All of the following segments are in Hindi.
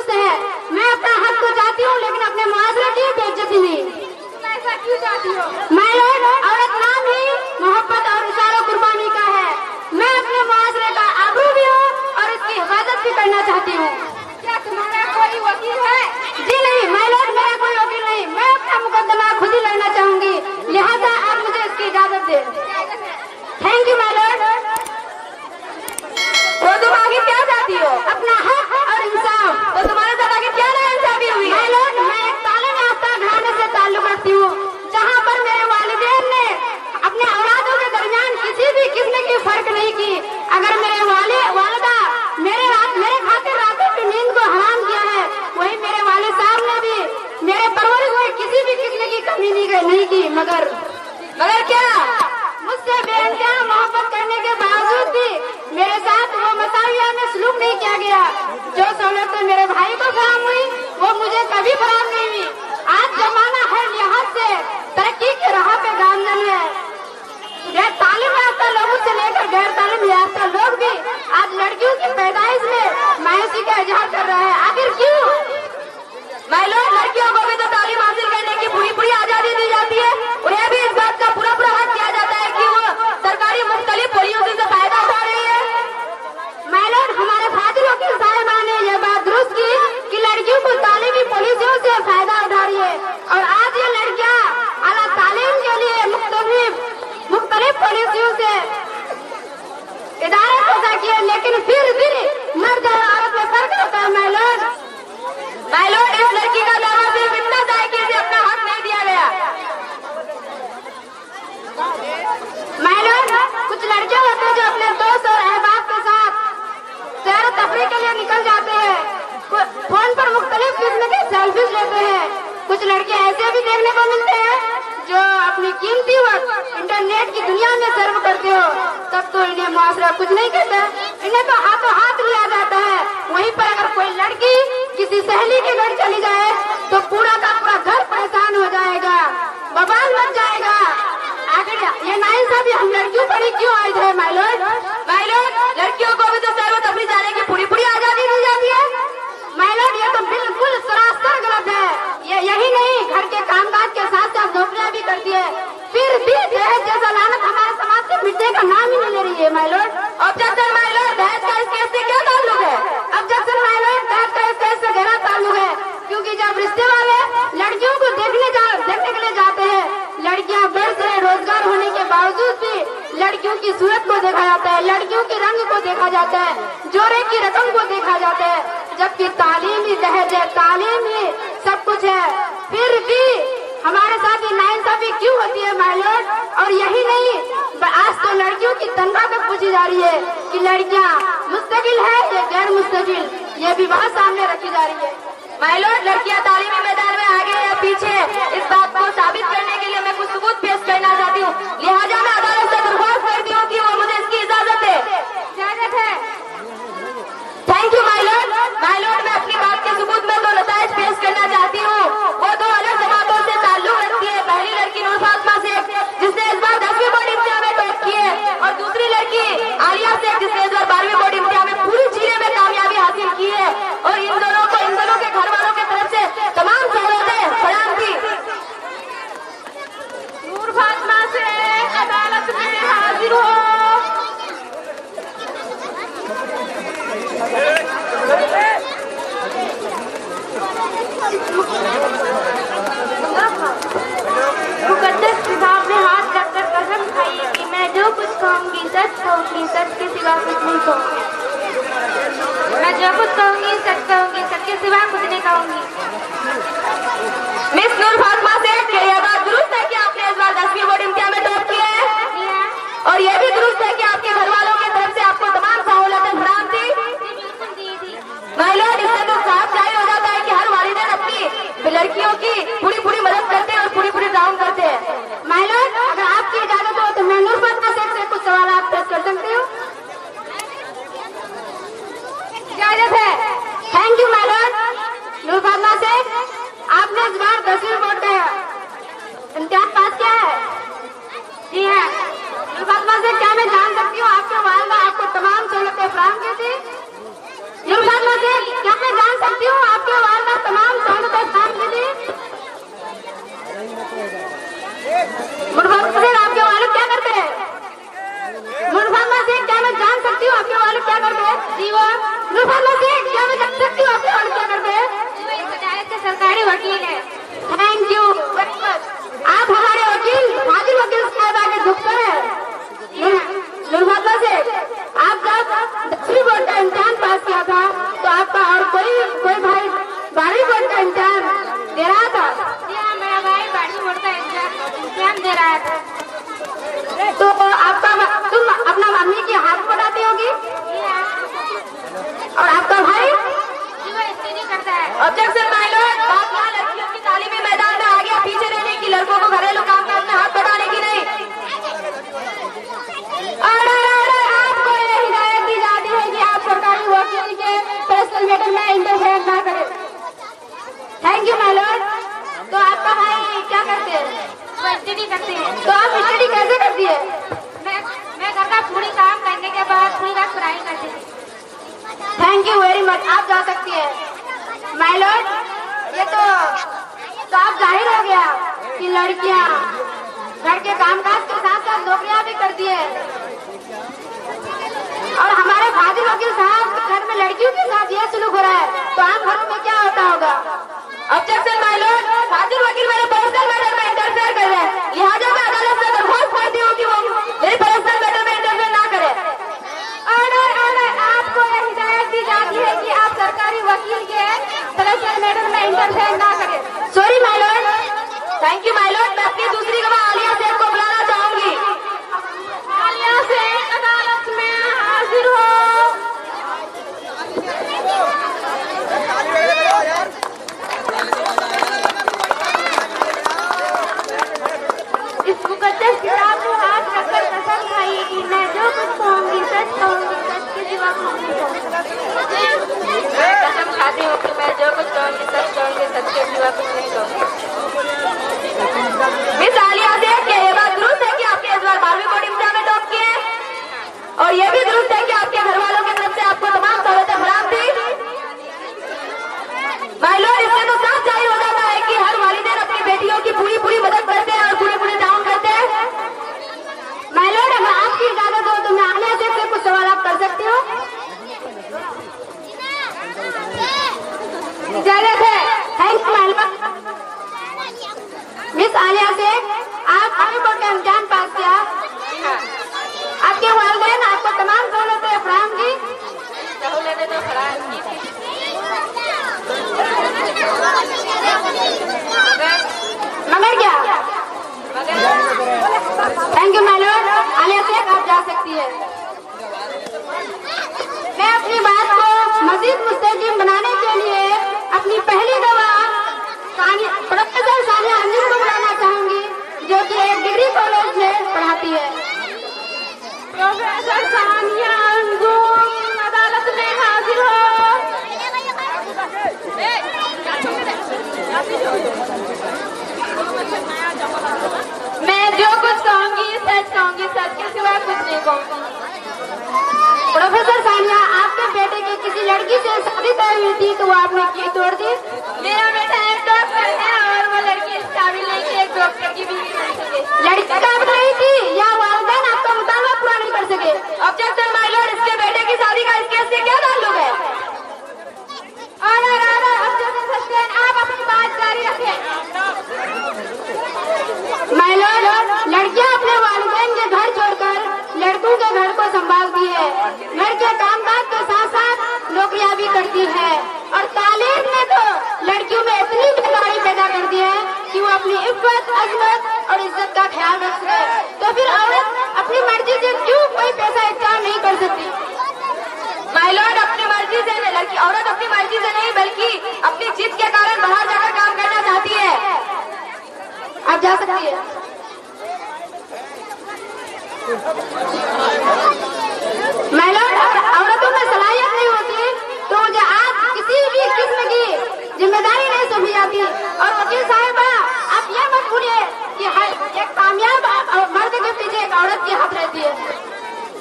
दुरुस्त है। मैं अपना हक तो चाहती हूँ, लेकिन अपने मुआवजे की बेइज्जती नहीं। ऐसा क्यों चाहती हो? माय लॉर्ड, औरत नाम ही मोहब्बत और इशारों कुर्बानी का है। मैं अपने मुआवजे का आबरू भी हूँ और इसकी हिफाजत भी करना चाहती हूँ। क्या तुम्हारा कोई वकील है? जी नहीं माय लॉर्ड, मेरा कोई वकील नहीं। मैं अपना मुकदमा खुद ही लड़ना चाहूंगी, लिहाजा आप मुझे इसकी इजाजत दे। Thank you my lord. तो तुम आगे क्या चाहती हो? अपना हक और इंसाफ। तो तुम्हारे साथ आगे क्या नाइंसाफी हुई? माय लॉर्ड, मैं एक तालीम याफ्ता घराने से ताल्लुक रखती हूँ, जहाँ पर मेरे वालिदैन ने अपने औलादों के दरमियान किसी भी किस्म की फर्क नहीं की। अगर मेरे वालिदा मेरे खातिर रातों की नींद को हराम किया है, वही मेरे वालिद साहब ने भी मेरे परवरिश में किसी भी किस्म की कमी नहीं की। मगर क्या? मुझसे बेइंतहा मोहब्बत करने के बावजूद भी मेरे साथ वो मसाविया में सलूक नहीं किया गया। जो सहूलतें मेरे भाई को फराहम हुई, वो मुझे कभी फराहम नहीं हुई। आज जमाना हर लिहाज से तरक्की के राह पे गामजन है। गैर तालीम याफ्ता लोगों से लेकर गैर तालीम याफ्ता लोग भी आज लड़कियों की पैदाइश में मायूसी का इजहार कर रहे हैं। आखिर क्यों? माय लॉर्ड, लड़कियों को भी तो तालीम हासिल करने की पूरी आजादी दी जाती है। उन्हें भी इस बात का पूरा हक दिया जाता है कि वो सरकारी मुख्तलिफ पॉलिसियों से फायदा उठा रही है। माय लॉर्ड, हमारे फाजिलों की साहिबा ने यह बात दुरुस्त की कि लड़कियों को तालीमी पॉलिसियों से फायदा उठा रही है, और आज ये लड़कियां आला तालीम के लिए मुख्तलिफ पॉलिसियों से इदारे पैदा किए, लेकिन फिर भी मर्द और औरत में फर्क होता है। माय लॉर्ड, इस लड़की का दावा सिर्फ इतना था कि इसे अपना हक नहीं दिया गया। माय लॉर्ड, कुछ लड़के होते हैं जो अपने दोस्त और अहबाब के साथ सैर तफरीह के लिए निकल जाते हैं, फोन पर मुख्तलिफ किस्म के सेल्फीज लेते हैं। कुछ लड़के ऐसे भी देखने को मिलते हैं जो अपनी कीमती वक्त इंटरनेट की दुनिया में सर्व करते हो, तब तो इन्हें मुआशरा कुछ नहीं कहता, इन्हें तो हाथों हाथ लिया जाता है। वहीं पर अगर कोई लड़की किसी सहेली के घर चली जाए तो पूरा का पूरा घर परेशान हो जाएगा, बवाल मच जाएगा। आखिर ये नाइंसाफी हम लड़कियों पर ही क्यों आए थे? माय लॉर्ड, लड़कियों को भी तो सैर व तफरीह जाने की पूरी आजादी दी जाती है। माय लॉर्ड, ये तो बिल्कुल सरासर गलत है। ये यही नहीं, घर के कामकाज के साथ साथ नौकरियां भी करती है, फिर भी दहेज जैसा लानत हमारे समाज से मिटने का नाम ही नहीं ले रही है। My Lord, objection my Lord, दहेज का इस केस से क्या ताल्लुक है? ऑब्जेक्शन माय लॉर्ड, दहेज का इस केस से गहरा ताल्लुक है, क्योंकि जब रिश्ते वाले लड़कियों को देखने के लिए जाते हैं, लड़कियां बर्स रहे रोजगार होने के बावजूद भी लड़कियों की सूरत को देखा जाता है, लड़कियों के रंग को देखा जाता है, जोड़े की रकम को देखा जाता है, जबकि तालीम ही दहेज है, तालीम ही सब कुछ है। फिर भी हमारे साथ ये नाइंसाफी क्यों होती है? माय लॉर्ड, और यही नहीं, आज तो लड़कियों की तनख्वाह तक पूछी जा रही है कि लड़कियां मुस्तकिल है या गैर मुस्तकिल, ये भी बात सामने रखी जा रही है। माय लॉर्ड, लड़कियां तालीमी मैदान में आगे या पीछे, इस बात को साबित करने के लिए मैं कुछ सबूत पेश करना चाहती हूँ। लिहाजा मैं अदालत से दरख्वास्त करती हूँ कि वो मुझे इसकी इजाजत है। Thank you my Lord. मैं अपनी बात के सबूत में दो नताइज पेश करना चाहती हूँ। वो दो अलग जमातों से ताल्लुक रखती है। पहली लड़की नूर फातिमा शेख, जिसने इस बार 10वीं बोर्ड इम्तिहान में टॉप की है, और दूसरी लड़की आलिया शेख, जिसने इस बार 12वीं बोर्ड इम्तिहान में पूरी जिले में कामयाबी हासिल की है। और इन दोनों के घर वालों की तरफ से तमाम सहूलतें फराहम थी। नूर फातिमा शेख अदालत में हाजिर हो। मुकद्दस किताब में हाथ रखकर कसम खाई कि मैं जो कुछ कहूँगी सच कहूँगी, सच के सिवा कुछ नहीं कहूँगी। मैं जो कुछ कहूँगी सच कहूँगी, सच के सिवा कुछ नहीं कहूँगी। मिस नूर फातिमा शेख, यह बात दुरुस्त है कि आपने इस बार 10वीं बोर्ड इम्तिहान में टॉप किया है, और यह भी दुरुस्त है कि आपके घर वालों की तरफ से आपको तमाम सहूलतें फराहम थी। बिल्कुल दी थी। माय लॉर्ड, इससे तो साफ जाहिर हो जाता है कि हर वालिदैन अपनी लड़की स्टडी करते हैं। तो आप स्टडी कैसे करती है? मैं घर का पूरी काम करने के बाद पूरी रात पढ़ाई करती हूँ। थैंक यू वेरी मच, आप जा सकती है। माय लॉर्ड, ये तो साफ जाहिर हो गया कि लड़कियां घर के कामकाज के साथ साथ नौकरियां भी करती है। और हमारे फाजिल वकील साहब के घर में लड़कियों के साथ यह सुलूक हो रहा है, तो आम घरों में क्या होता होगा? ऑब्जेक्शन माय लॉर्ड, फाजिल वकील मेरे पर्सनल मैटर में इंटरफेयर कर रहे हैं, लिहाजा मैं अदालत में दरख्वास्त करती हूँ कि वो मेरे पर्सनल मैटर में इंटरफेयर ना करे। ऑर्डर ऑर्डर, आपको यह हिदायत दी जाती है कि आप सरकारी वकील के पर्सनल मैटर में इंटरफेयर ना करें। Sorry my Lord. Thank you my Lord. मैं अपनी दूसरी गवाह आलिया शेख को बुलाना चाहूंगी। आलिया शेख अदालत में हाजिर हो। इस मुकद्दस किताब को हाथ रखकर कसम खाइए कि मैं जो कुछ कहूंगी सच कहूंगी, सच के सिवा कुछ नहीं कहूंगी। मैं कसम खाती हूँ कि मैं जो कुछ कहूंगी सच कहूंगी, सच के सिवा कुछ नहीं कहूंगी। मिस आलिया शेख, क्या ये बात दुरुस्त है कि आपने इस बार 12वीं बोर्ड इम्तिहान में टॉप किए हैं? और ये भी दुरुस्त है कि आपके घर वालों की तरफ से आपको तमाम सहूलतें फराहम थी? माय लॉर्ड, इससे तो साफ जाहिर हो जाता है कि हर वालिदैन अपनी बेटियों की पूरी मदद करते हैं और पूरे ताउन करते हैं। माय लॉर्ड, अगर आपकी इजाजत हो तो मैं आलिया शेख से कुछ सवाल आप कर सकती हूँ? इजाजत है। Thanks my lord. Miss Alia Sheikh, आप 12वीं बोर्ड का इम्तिहान पास किया, आपके वालिदैन आपको तमाम सहूलतें फराहम की? सहूलतें तो फराहम की थी, मगर क्या? Thank you my lord. Alia Sheikh, आप जा सकती है। मैं अपनी बात को मजीद मुस्तहकम बनाने के लिए अपनी पहली गवाह प्रोफेसर सानिया अंजुम को बुलाना चाहूंगी, जो कि एक डिग्री कॉलेज में पढ़ाती है। प्रोफेसर सानिया अंजुम अदालत में हाजिर हो। मैं जो कुछ कहूंगी सच कहूंगी, सच के सिवा कुछ नहीं कहूंगी। प्रोफेसर सानिया, आपके बेटे की किसी लड़की से शादी तय हुई थी तो वो आपने की तोड़ दी? मेरा बेटा एक डॉक्टर है और वो लड़की इस काबिल नहीं कि एक डॉक्टर की बीवी बन सके। लड़की काबिल नहीं थी या वालिदैन आपका मुतालबा पूरा नहीं कर सके? ऑब्जेक्शन माय लॉर्ड, इसके बेटे की शादी का इस केस से क्या ताल्लुक है? Order order, objection sustain. आप अपनी बात जारी रखें। माय लॉर्ड, लड़कियां अपने वालिदैन के घर छोड़कर लड़कों के घर को संभालती है, घर के कामकाज के साथ साथ नौकरियां भी करती है, और तालीम ने तो लड़कियों में इतनी बेकारी पैदा कर दी है कि वो अपनी इज्जत, अजमत और इज्जत का ख्याल रख सके। तो फिर औरत अपनी मर्जी से क्यों कोई पैसा इस्तेमाल नहीं कर सकती? माय लॉर्ड, अपनी मर्जी से नहीं, लड़की औरत अपनी मर्जी से नहीं बल्कि अपनी जिद के कारण बाहर जाकर काम करना चाहती है। आप जा सकती है। माय लॉर्ड, औरतों में सलाहियत नहीं होती तो मुझे आज किसी भी किस्म की जिम्मेदारी नहीं सौंपी जाती। और वकील साहिबा, आप ये मत भूलिए कि हर एक कामयाब मर्द के पीछे एक औरत की हाथ रहती है।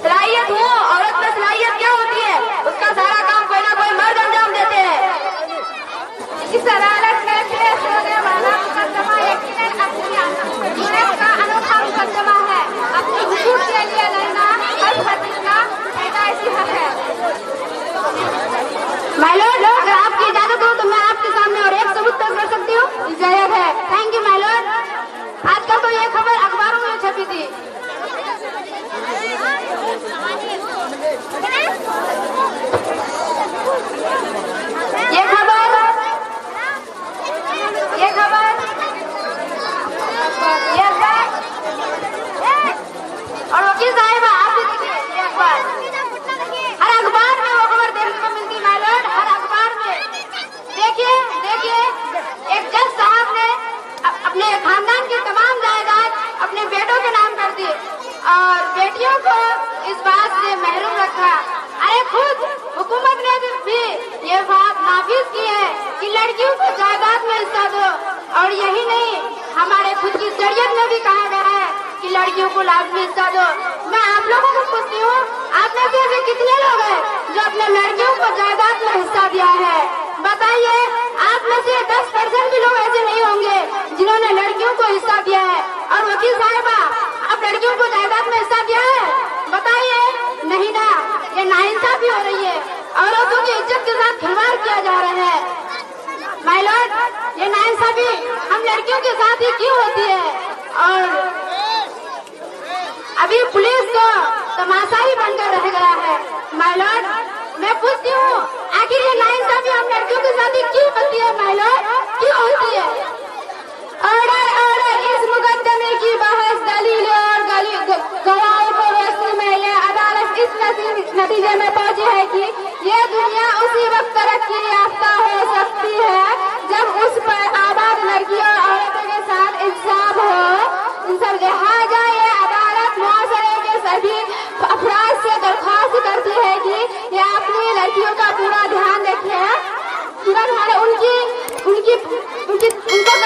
सलाहियत हो, औरत में सलाहियत क्या होती है? उसका सारा काम कोई ना कोई मर्द अंजाम देते हैं। इस अदालत में पेश होने वाला मुकदमा यकीनन अपनी का अनोखा मुकदमा है। अपने हुकूक के लिए लड़ना हर फर्द का पैदाइशी हक है। माय लॉर्ड, अगर आपकी इजाजत हो तो मैं आपके सामने और एक सबूत पेश कर सकती हूँ? इजाजत है। Thank you my Lord. आजकल तो ये खबर अखबारों में छपी थी। और वकील साहिबा, आप भी देखिए ये अखबार, हर अखबार में वो खबर देखने को मिलती है माय लॉर्ड, हर अखबार में। देखिए देखिए, एक जज साहब ने अपने खानदान की तमाम जायदाद अपने बेटों के नाम कर दी और बेटियों को इस बात से महरूम रखा। अरे खुद हुकूमत ने भी ये बात नाफिज की है कि लड़कियों को जायदाद में हिस्सा दो। और यही नहीं, हमारे खुद की शरीयत ने भी कहा लड़कियों को लाजमी हिस्सा दो। मैं आप लोगों को पूछती हूँ, आप में से ऐसे कितने लोग हैं जो अपने लड़कियों को जायदाद में हिस्सा दिया है? बताइए, आप में से 10% भी लोग ऐसे नहीं होंगे जिन्होंने लड़कियों को हिस्सा दिया है। और वकील साहिबा, आप लड़कियों को जायदाद में हिस्सा दिया है? बताइए, नहीं ना। ये नाइंसाफी हो रही है, औरतों की इज्जत के साथ खिलवाड़ किया जा रहा है। माय लॉर्ड, ये नाइंसाफी हम लड़कियों के साथ ही क्यों होती है? और अभी पुलिस तो तमाशा ही बनकर रह गया है। माय लॉर्ड, मैं पूछती हूँ, आखिर ये नाइंसाफी हम लड़कियों के साथ ही क्यों होती है? माय लॉर्ड, क्यों होती है? ऑर्डर ऑर्डर, इस मुकदमे की बहस, दलील और गवाहों को रोशनी में ये अदालत इस नतीजे में पहुंची है कि ये दुनिया उसी वक्त तरक्की याफ्ता हो सकती है जब उस पर आबाद लड़कियों और औरतों के साथ इंसाफ हो, इंसाफ लिहाजा ये अदालत मुआशरे के सभी अफराद से दरख्वास्त करती है कि ये अपनी लड़कियों का पूरा ध्यान रखें, उनको